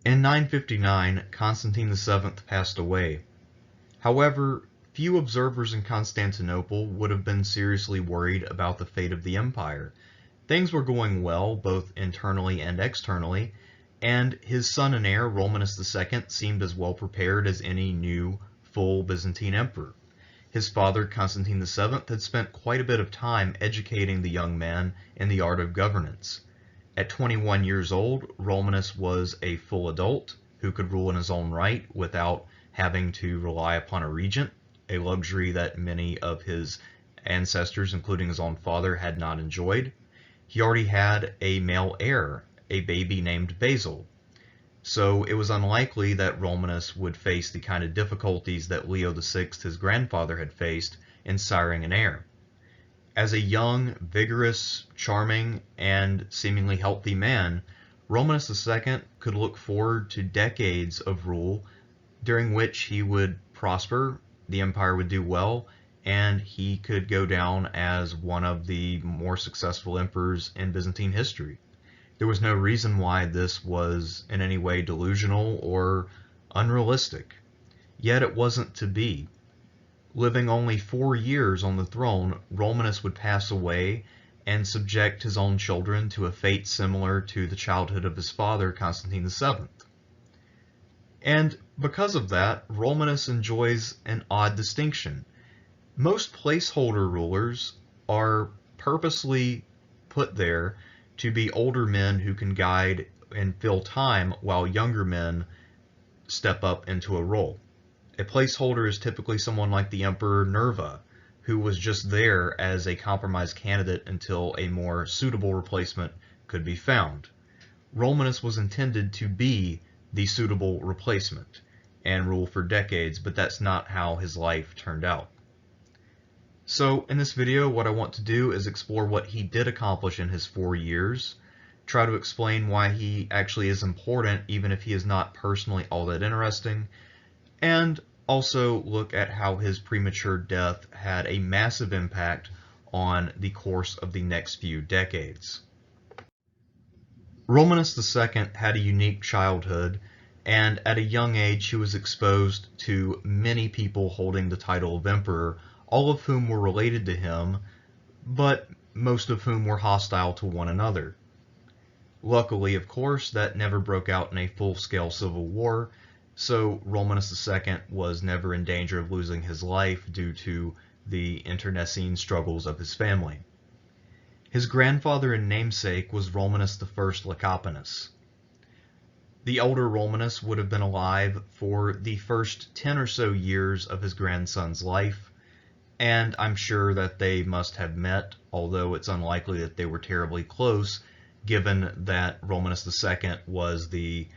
In 959, Constantine VII passed away. However, few observers in Constantinople would have been seriously worried about the fate of the empire. Things were going well, both internally and externally, and his son and heir, Romanus II, seemed as well prepared as any new, full Byzantine emperor. His father, Constantine VII, had spent quite a bit of time educating the young man in the art of governance. At 21 years old, Romanus was a full adult who could rule in his own right without having to rely upon a regent, a luxury that many of his ancestors, including his own father, had not enjoyed. He already had a male heir, a baby named Basil, so it was unlikely that Romanus would face the kind of difficulties that Leo VI, his grandfather, had faced in siring an heir. As a young, vigorous, charming, and seemingly healthy man, Romanus II could look forward to decades of rule during which he would prosper, the empire would do well, and he could go down as one of the more successful emperors in Byzantine history. There was no reason why this was in any way delusional or unrealistic. Yet it wasn't to be. Living only 4 years on the throne, Romanus would pass away and subject his own children to a fate similar to the childhood of his father, Constantine VII. And because of that, Romanus enjoys an odd distinction. Most placeholder rulers are purposely put there to be older men who can guide and fill time while younger men step up into a role. A placeholder is typically someone like the Emperor Nerva, who was just there as a compromise candidate until a more suitable replacement could be found. Romanus was intended to be the suitable replacement and rule for decades, but that's not how his life turned out. So in this video, what I want to do is explore what he did accomplish in his 4 years, try to explain why he actually is important even if he is not personally all that interesting, and also look at how his premature death had a massive impact on the course of the next few decades. Romanus II had a unique childhood, and at a young age he was exposed to many people holding the title of emperor, all of whom were related to him, but most of whom were hostile to one another. Luckily, of course, that never broke out in a full-scale civil war, so Romanus II was never in danger of losing his life due to the internecine struggles of his family. His grandfather and namesake was Romanus I Lecapenus. The older Romanus would have been alive for the first 10 or so years of his grandson's life, and I'm sure that they must have met, although it's unlikely that they were terribly close, given that Romanus II was the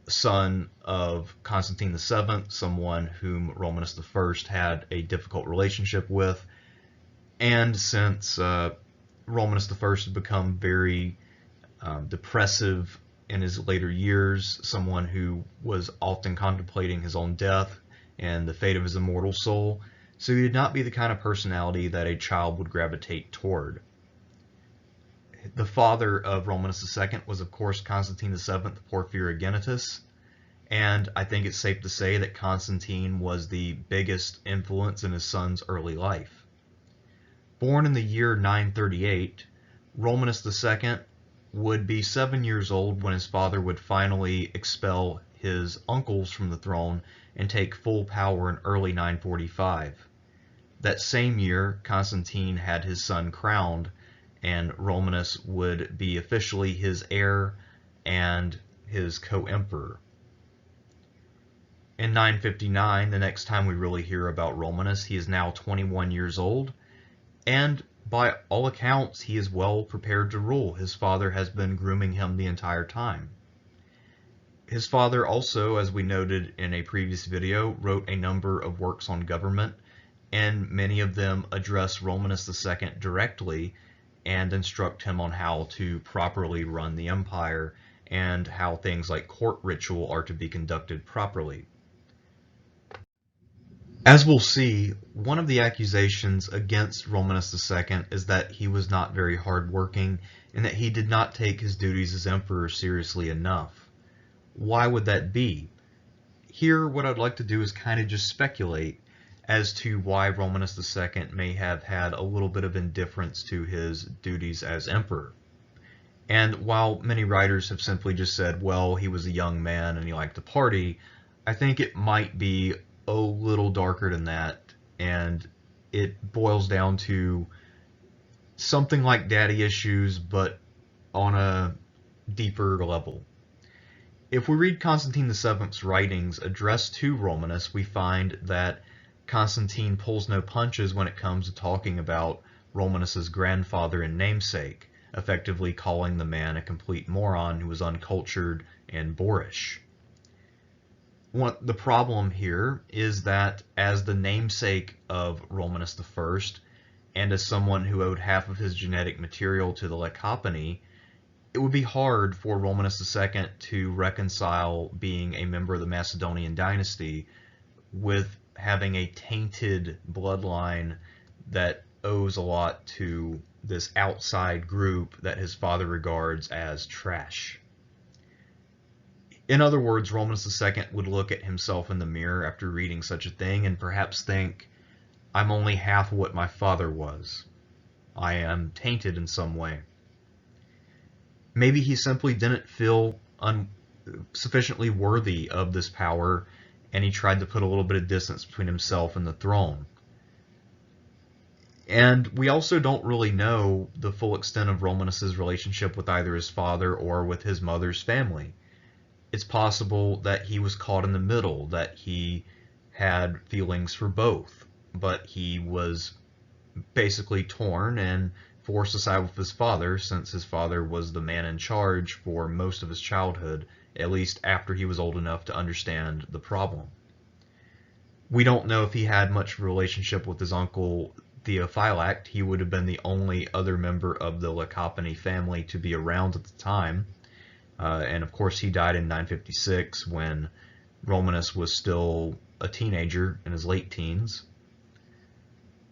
son of Constantine VII, someone whom Romanus I had a difficult relationship with, and since Romanus I had become very depressive in his later years, someone who was often contemplating his own death and the fate of his immortal soul, so he did not be the kind of personality that a child would gravitate toward. The father of Romanus II was, of course, Constantine VII Porphyrogenitus, and I think it's safe to say that Constantine was the biggest influence in his son's early life. Born in the year 938, Romanus II would be 7 years old when his father would finally expel his uncles from the throne and take full power in early 945. That same year, Constantine had his son crowned, and Romanus would be officially his heir and his co-emperor. In 959, the next time we really hear about Romanus, he is now 21 years old, and by all accounts, he is well prepared to rule. His father has been grooming him the entire time. His father also, as we noted in a previous video, wrote a number of works on government, and many of them address Romanus II directly and instruct him on how to properly run the empire and how things like court ritual are to be conducted properly. As we'll see, one of the accusations against Romanus II is that he was not very hardworking and that he did not take his duties as emperor seriously enough. Why would that be? Here, what I'd like to do is kind of just speculate as to why Romanus II may have had a little bit of indifference to his duties as emperor. And while many writers have simply just said, well, he was a young man and he liked to party, I think it might be a little darker than that, and it boils down to something like daddy issues, but on a deeper level. If we read Constantine VII's writings addressed to Romanus, we find that Constantine pulls no punches when it comes to talking about Romanus's grandfather and namesake, effectively calling the man a complete moron who was uncultured and boorish. The problem here is that as the namesake of Romanus I, and as someone who owed half of his genetic material to the Lycopony, it would be hard for Romanus II to reconcile being a member of the Macedonian dynasty with having a tainted bloodline that owes a lot to this outside group that his father regards as trash. In other words, Romanus II would look at himself in the mirror after reading such a thing and perhaps think, I'm only half what my father was. I am tainted in some way. Maybe he simply didn't feel sufficiently worthy of this power, and he tried to put a little bit of distance between himself and the throne. And we also don't really know the full extent of Romanus's relationship with either his father or with his mother's family. It's possible that he was caught in the middle, that he had feelings for both, but he was basically torn and forced to side with his father, since his father was the man in charge for most of his childhood, at least after he was old enough to understand the problem. We don't know if he had much relationship with his uncle Theophylact. He would have been the only other member of the Lycopony family to be around at the time. And of course he died in 956 when Romanus was still a teenager in his late teens.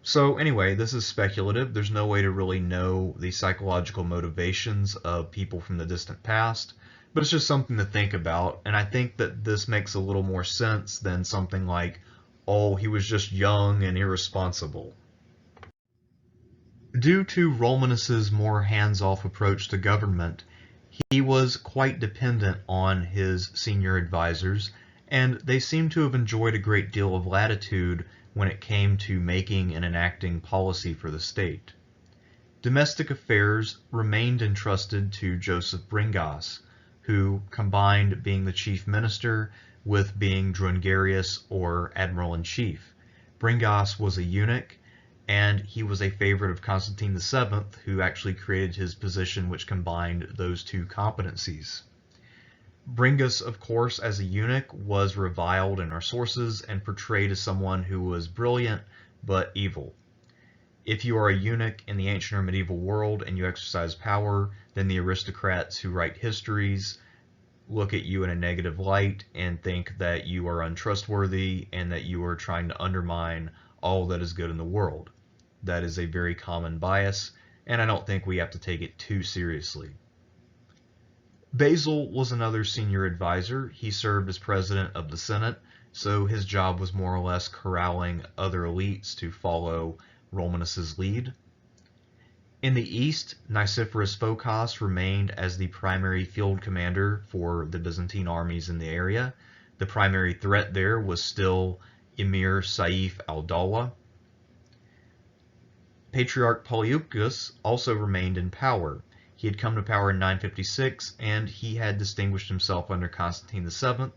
So anyway, this is speculative. There's no way to really know the psychological motivations of people from the distant past, but it's just something to think about, and I think that this makes a little more sense than something like, oh, he was just young and irresponsible. Due to Romanus's more hands-off approach to government, he was quite dependent on his senior advisors, and they seem to have enjoyed a great deal of latitude when it came to making and enacting policy for the state. Domestic affairs remained entrusted to Joseph Bringas, who combined being the chief minister with being Drungarius or admiral-in-chief. Bringas was a eunuch, and he was a favorite of Constantine VII, who actually created his position which combined those two competencies. Bringas, of course, as a eunuch, was reviled in our sources and portrayed as someone who was brilliant but evil. If you are a eunuch in the ancient or medieval world and you exercise power, then the aristocrats who write histories look at you in a negative light and think that you are untrustworthy and that you are trying to undermine all that is good in the world. That is a very common bias, and I don't think we have to take it too seriously. Basil was another senior advisor. He served as president of the Senate, so his job was more or less corralling other elites to follow Romanus's lead. In the east, Nicephorus Phocas remained as the primary field commander for the Byzantine armies in the area. The primary threat there was still Emir Saif al-Dawla. Patriarch Polyeucus also remained in power. He had come to power in 956, and he had distinguished himself under Constantine VII.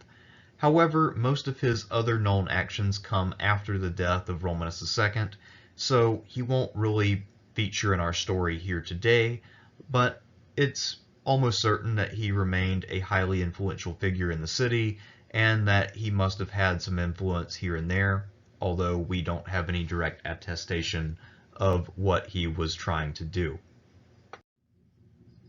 However, most of his other known actions come after the death of Romanus II, so he won't really feature in our story here today, but it's almost certain that he remained a highly influential figure in the city, and that he must have had some influence here and there, although we don't have any direct attestation of what he was trying to do.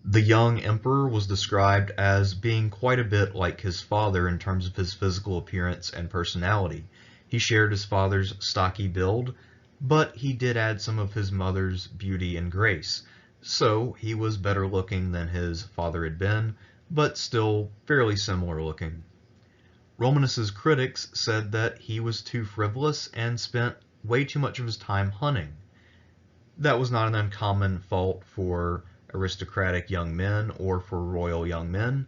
The young emperor was described as being quite a bit like his father in terms of his physical appearance and personality. He shared his father's stocky build, but he did add some of his mother's beauty and grace. So he was better looking than his father had been, but still fairly similar looking. Romanus's critics said that he was too frivolous and spent way too much of his time hunting. That was not an uncommon fault for aristocratic young men or for royal young men,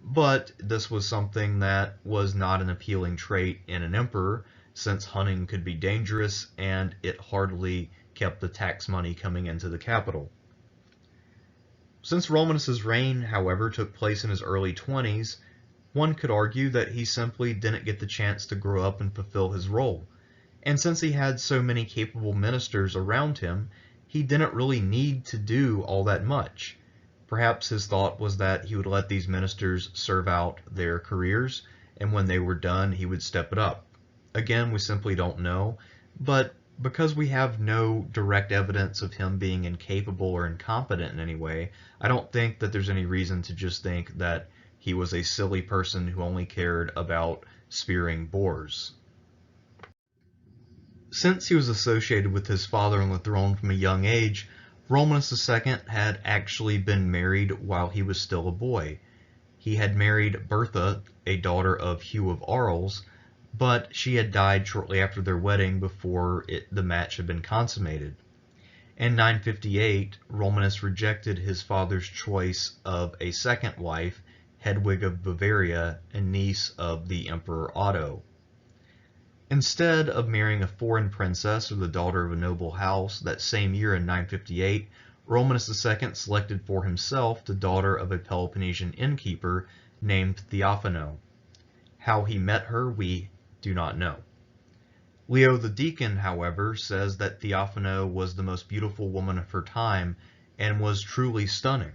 but this was something that was not an appealing trait in an emperor, since hunting could be dangerous and it hardly kept the tax money coming into the capital. Since Romanus's reign, however, took place in his early 20s, one could argue that he simply didn't get the chance to grow up and fulfill his role. And since he had so many capable ministers around him, he didn't really need to do all that much. Perhaps his thought was that he would let these ministers serve out their careers, and when they were done, he would step it up. Again, we simply don't know, but because we have no direct evidence of him being incapable or incompetent in any way, I don't think that there's any reason to just think that he was a silly person who only cared about spearing boars. Since he was associated with his father on the throne from a young age, Romanus II had actually been married while he was still a boy. He had married Bertha, a daughter of Hugh of Arles, but she had died shortly after their wedding before the match had been consummated. In 958, Romanus rejected his father's choice of a second wife, Hedwig of Bavaria, a niece of the Emperor Otto. Instead of marrying a foreign princess or the daughter of a noble house, that same year in 958, Romanus II selected for himself the daughter of a Peloponnesian innkeeper named Theophano. How he met her, we do not know. Leo the Deacon, however, says that Theophano was the most beautiful woman of her time and was truly stunning.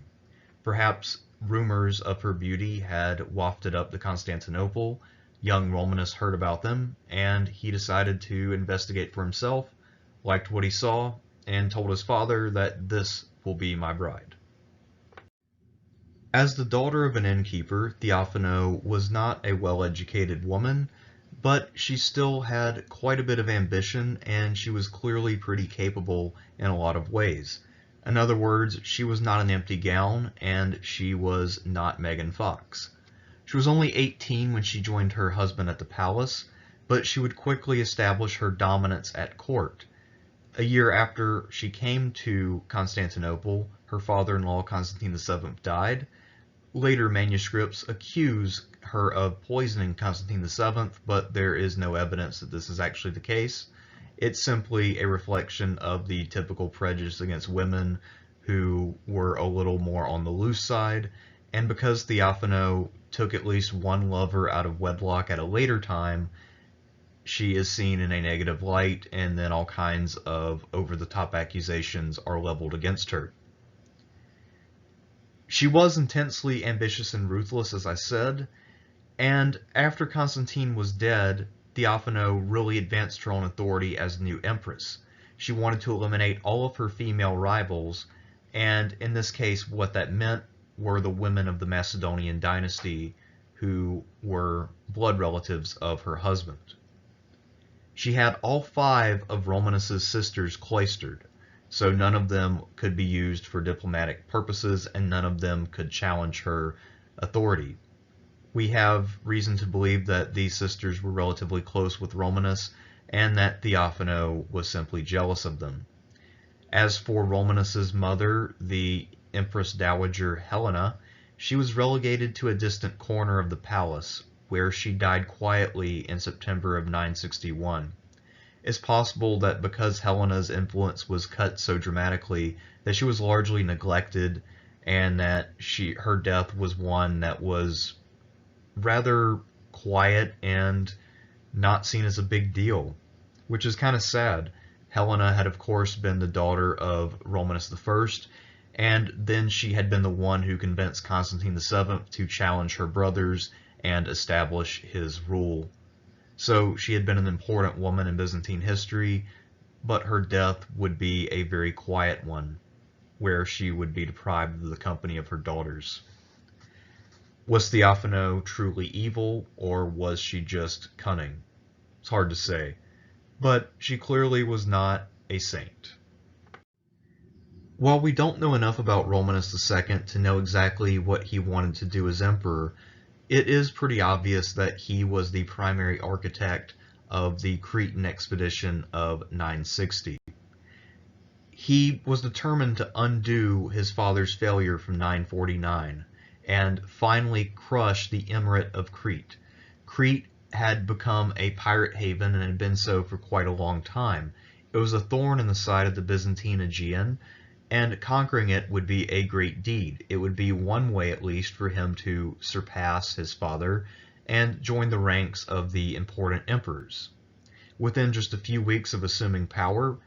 Perhaps rumors of her beauty had wafted up to Constantinople. Young Romanus heard about them, and he decided to investigate for himself, liked what he saw, and told his father that this will be my bride. As the daughter of an innkeeper, Theophano was not a well-educated woman, but she still had quite a bit of ambition, and she was clearly pretty capable in a lot of ways. In other words, she was not an empty gown, and she was not Megan Fox. She was only 18 when she joined her husband at the palace, but she would quickly establish her dominance at court. A year after she came to Constantinople, her father-in-law Constantine VII died. Later manuscripts accuse her of poisoning Constantine VII, but there is no evidence that this is actually the case. It's simply a reflection of the typical prejudice against women who were a little more on the loose side, and because Theophano took at least one lover out of wedlock at a later time, she is seen in a negative light, and then all kinds of over-the-top accusations are leveled against her. She was intensely ambitious and ruthless, as I said, and after Constantine was dead, Theophano really advanced her own authority as the new empress. She wanted to eliminate all of her female rivals, and in this case what that meant were the women of the Macedonian dynasty who were blood relatives of her husband. She had all 5 of Romanus's sisters cloistered, so none of them could be used for diplomatic purposes and none of them could challenge her authority. We have reason to believe that these sisters were relatively close with Romanus and that Theophano was simply jealous of them. As for Romanus's mother, the Empress Dowager Helena, she was relegated to a distant corner of the palace, where she died quietly in September of 961. It's possible that because Helena's influence was cut so dramatically that she was largely neglected, and that her death was one that was rather quiet and not seen as a big deal, which is kind of sad. Helena had of course been the daughter of Romanus I, and then she had been the one who convinced Constantine VII to challenge her brothers and establish his rule. So she had been an important woman in Byzantine history, but her death would be a very quiet one, where she would be deprived of the company of her daughters. Was Theophano truly evil, or was she just cunning? It's hard to say, but she clearly was not a saint. While we don't know enough about Romanus II to know exactly what he wanted to do as emperor, it is pretty obvious that he was the primary architect of the Cretan Expedition of 960. He was determined to undo his father's failure from 949 and finally crush the Emirate of Crete. Crete had become a pirate haven and had been so for quite a long time. It was a thorn in the side of the Byzantine Aegean, and conquering it would be a great deed. It would be one way, at least, for him to surpass his father and join the ranks of the important emperors. Within just a few weeks of assuming power,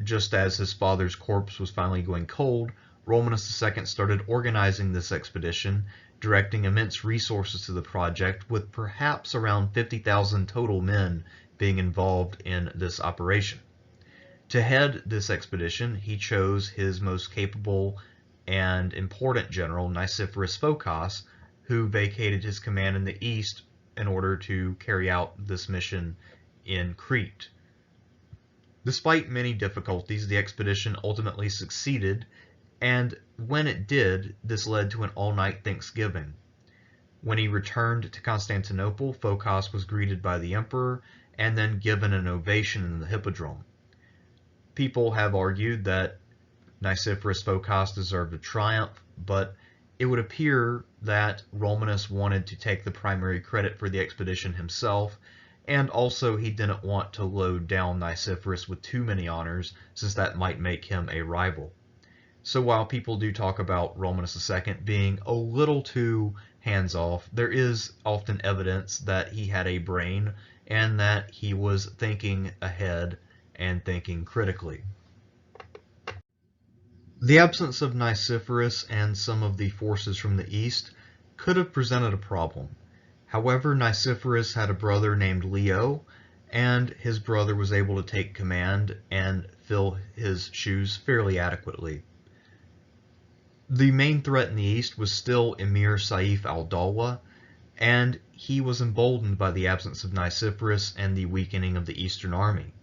just as his father's corpse was finally going cold, Romanus II started organizing this expedition, directing immense resources to the project, with perhaps around 50,000 total men being involved in this operation. To head this expedition, he chose his most capable and important general, Nicephorus Phocas, who vacated his command in the east in order to carry out this mission in Crete. Despite many difficulties, the expedition ultimately succeeded, and when it did, this led to an all-night Thanksgiving. When he returned to Constantinople, Phocas was greeted by the emperor and then given an ovation in the Hippodrome. People have argued that Nicephorus Phocas deserved a triumph, but it would appear that Romanus wanted to take the primary credit for the expedition himself, and also he didn't want to load down Nicephorus with too many honors, since that might make him a rival. So while people do talk about Romanus II being a little too hands-off, there is often evidence that he had a brain and that he was thinking ahead and thinking critically. The absence of Nicephorus and some of the forces from the east could have presented a problem. However, Nicephorus had a brother named Leo, and his brother was able to take command and fill his shoes fairly adequately. The main threat in the east was still Emir Saif al-Dawla, and he was emboldened by the absence of Nicephorus and the weakening of the eastern army.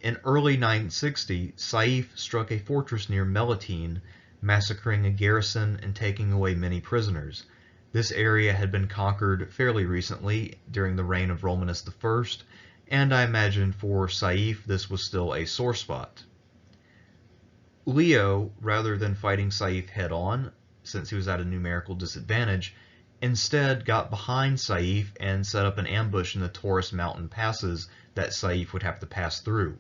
In early 960, Saif struck a fortress near Melitene, massacring a garrison and taking away many prisoners. This area had been conquered fairly recently during the reign of Romanus I, and I imagine for Saif this was still a sore spot. Leo, rather than fighting Saif head-on, since he was at a numerical disadvantage, instead got behind Saif and set up an ambush in the Taurus mountain passes that Saif would have to pass through.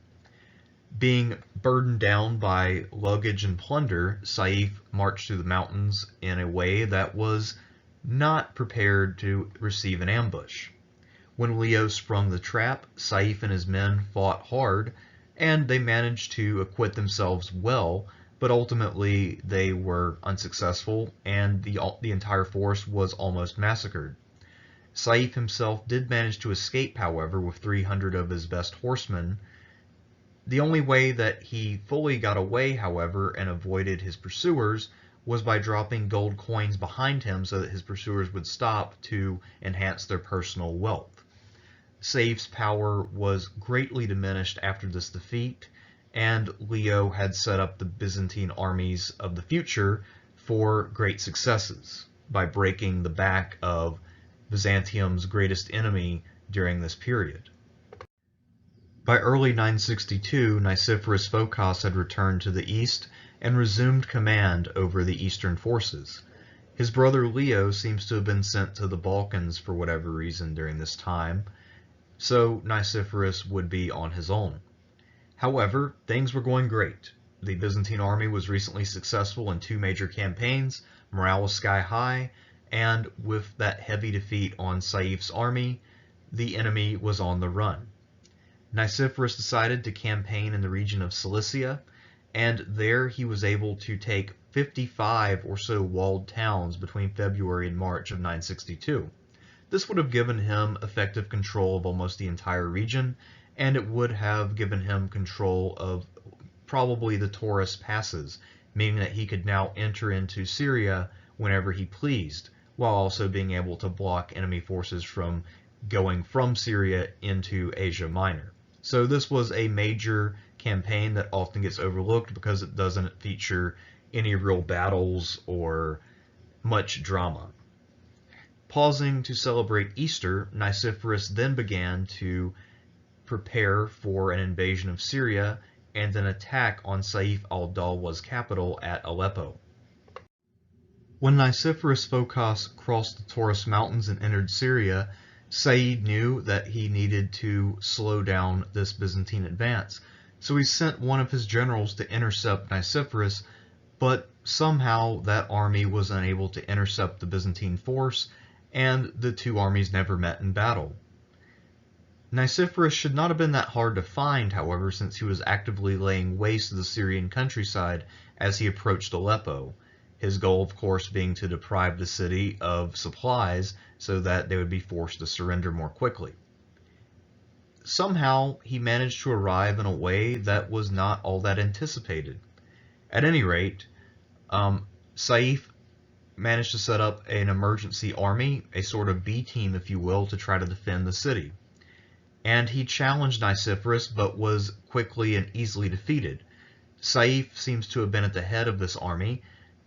Being burdened down by luggage and plunder, Saif marched through the mountains in a way that was not prepared to receive an ambush. When Leo sprung the trap, Saif and his men fought hard, and they managed to acquit themselves well, but ultimately they were unsuccessful, and the entire force was almost massacred. Saif himself did manage to escape, however, with 300 of his best horsemen. The only way that he fully got away, however, and avoided his pursuers was by dropping gold coins behind him so that his pursuers would stop to enhance their personal wealth. Saif's power was greatly diminished after this defeat, and Leo had set up the Byzantine armies of the future for great successes by breaking the back of Byzantium's greatest enemy during this period. By early 962, Nicephorus Phocas had returned to the east and resumed command over the eastern forces. His brother Leo seems to have been sent to the Balkans for whatever reason during this time, so Nicephorus would be on his own. However, things were going great. The Byzantine army was recently successful in 2 major campaigns, morale was sky high, and with that heavy defeat on Saif's army, the enemy was on the run. Nicephorus decided to campaign in the region of Cilicia, and there he was able to take 55 or so walled towns between February and March of 962. This would have given him effective control of almost the entire region, and it would have given him control of probably the Taurus passes, meaning that he could now enter into Syria whenever he pleased, while also being able to block enemy forces from going from Syria into Asia Minor. So this was a major campaign that often gets overlooked because it doesn't feature any real battles or much drama. Pausing to celebrate Easter, Nicephorus then began to prepare for an invasion of Syria and an attack on Saif al-Dawla's capital at Aleppo. When Nicephorus Phocas crossed the Taurus Mountains and entered Syria, Said knew that he needed to slow down this Byzantine advance, so he sent one of his generals to intercept Nicephorus, but somehow that army was unable to intercept the Byzantine force, and the two armies never met in battle. Nicephorus should not have been that hard to find, however, since he was actively laying waste to the Syrian countryside as he approached Aleppo. His goal, of course, being to deprive the city of supplies so that they would be forced to surrender more quickly. Somehow, he managed to arrive in a way that was not all that anticipated. At any rate, Saif managed to set up an emergency army, a sort of B team, if you will, to try to defend the city. And he challenged Nicephorus, but was quickly and easily defeated. Saif seems to have been at the head of this army,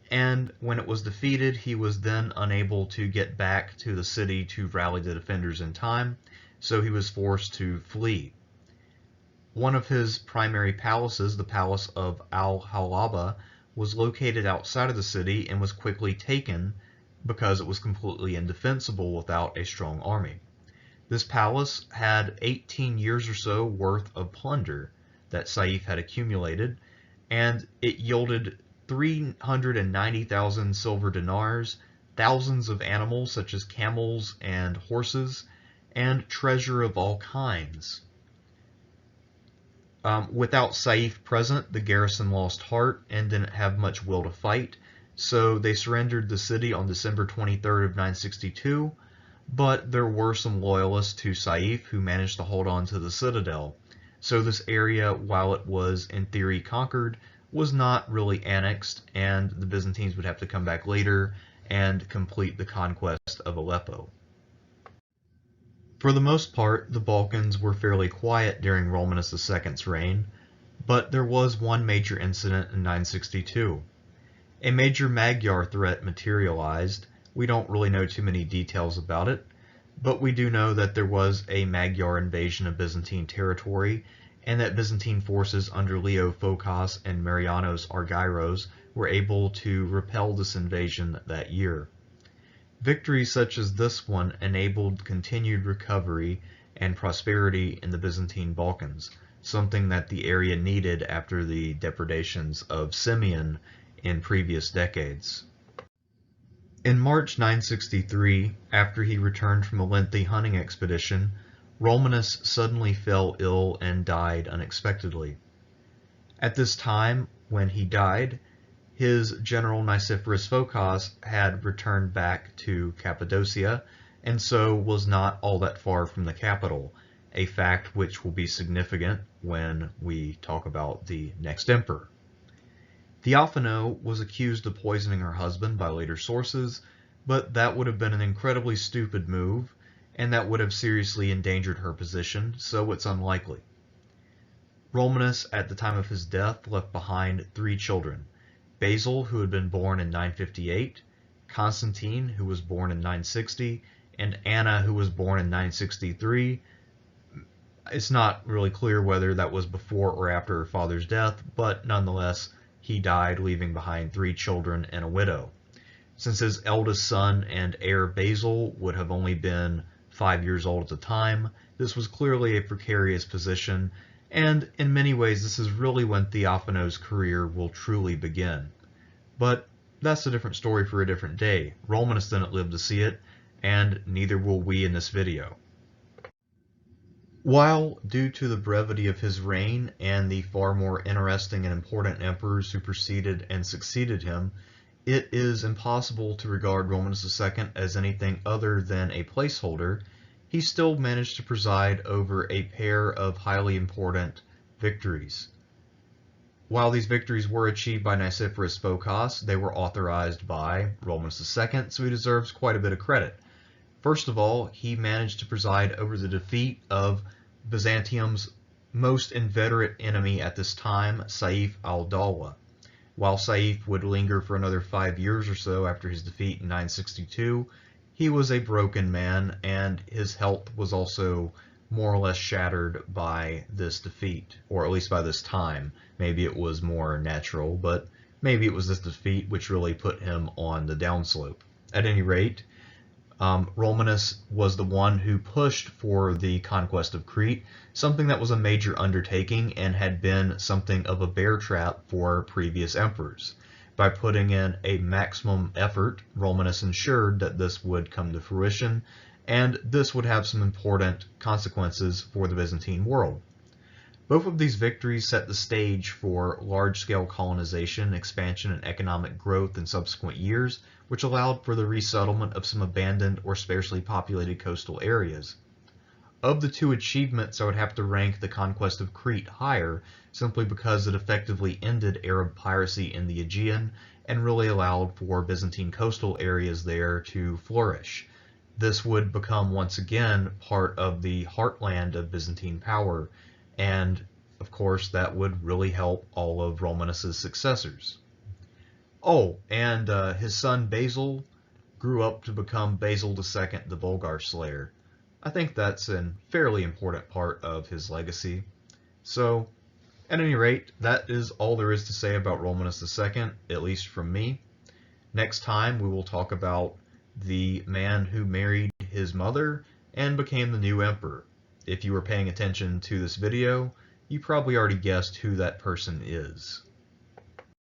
and when it was defeated, he was then unable to get back to the city to rally the defenders in time, so he was forced to flee. One of his primary palaces, the palace of al-Dawla, was located outside of the city and was quickly taken because it was completely indefensible without a strong army. This palace had 18 years or so worth of plunder that Saif had accumulated, and it yielded 390,000 silver dinars, thousands of animals such as camels and horses, and treasure of all kinds. Without Saif present, the garrison lost heart and didn't have much will to fight, so they surrendered the city on December 23rd of 962, but there were some loyalists to Saif who managed to hold on to the citadel. So this area, while it was in theory conquered, was not really annexed, and the Byzantines would have to come back later and complete the conquest of Aleppo. For the most part, the Balkans were fairly quiet during Romanus II's reign, but there was one major incident in 962. A major Magyar threat materialized. We don't really know too many details about it, but we do know that there was a Magyar invasion of Byzantine territory, and that Byzantine forces under Leo Phocas and Marianos Argyros were able to repel this invasion that year. Victories such as this one enabled continued recovery and prosperity in the Byzantine Balkans, something that the area needed after the depredations of Simeon in previous decades. In March 963, after he returned from a lengthy hunting expedition, Romanus suddenly fell ill and died unexpectedly. At this time, when he died, his general Nicephorus Phocas had returned back to Cappadocia, and so was not all that far from the capital, a fact which will be significant when we talk about the next emperor. Theophano was accused of poisoning her husband by later sources, but that would have been an incredibly stupid move, and that would have seriously endangered her position, so it's unlikely. Romanus, at the time of his death, left behind 3 children: Basil, who had been born in 958, Constantine, who was born in 960, and Anna, who was born in 963. It's not really clear whether that was before or after her father's death, but nonetheless, he died, leaving behind 3 children and a widow. Since his eldest son and heir Basil would have only been 5 years old at the time, this was clearly a precarious position, and in many ways this is really when Theophano's career will truly begin. But that's a different story for a different day. Romanus didn't live to see it, and neither will we in this video. While, due to the brevity of his reign and the far more interesting and important emperors who preceded and succeeded him, it is impossible to regard Romanus II as anything other than a placeholder, he still managed to preside over a pair of highly important victories. While these victories were achieved by Nicephorus Phocas, they were authorized by Romanus II, so he deserves quite a bit of credit. First of all, he managed to preside over the defeat of Byzantium's most inveterate enemy at this time, Saif al-Dawla. While Saif would linger for another 5 years or so after his defeat in 962, he was a broken man, and his health was also more or less shattered by this defeat, or at least by this time. Maybe it was more natural, but maybe it was this defeat which really put him on the downslope. At any rate, Romanus was the one who pushed for the conquest of Crete, something that was a major undertaking and had been something of a bear trap for previous emperors. By putting in a maximum effort, Romanus ensured that this would come to fruition, and this would have some important consequences for the Byzantine world. Both of these victories set the stage for large-scale colonization, expansion, and economic growth in subsequent years, which allowed for the resettlement of some abandoned or sparsely populated coastal areas. Of the two achievements, I would have to rank the conquest of Crete higher, simply because it effectively ended Arab piracy in the Aegean and really allowed for Byzantine coastal areas there to flourish. This would become once again part of the heartland of Byzantine power, and of course that would really help all of Romanus's successors. Oh, and his son Basil grew up to become Basil II, the Bulgar-Slayer. I think that's a fairly important part of his legacy. So, at any rate, that is all there is to say about Romanus II, at least from me. Next time we will talk about the man who married his mother and became the new emperor. If you were paying attention to this video, you probably already guessed who that person is.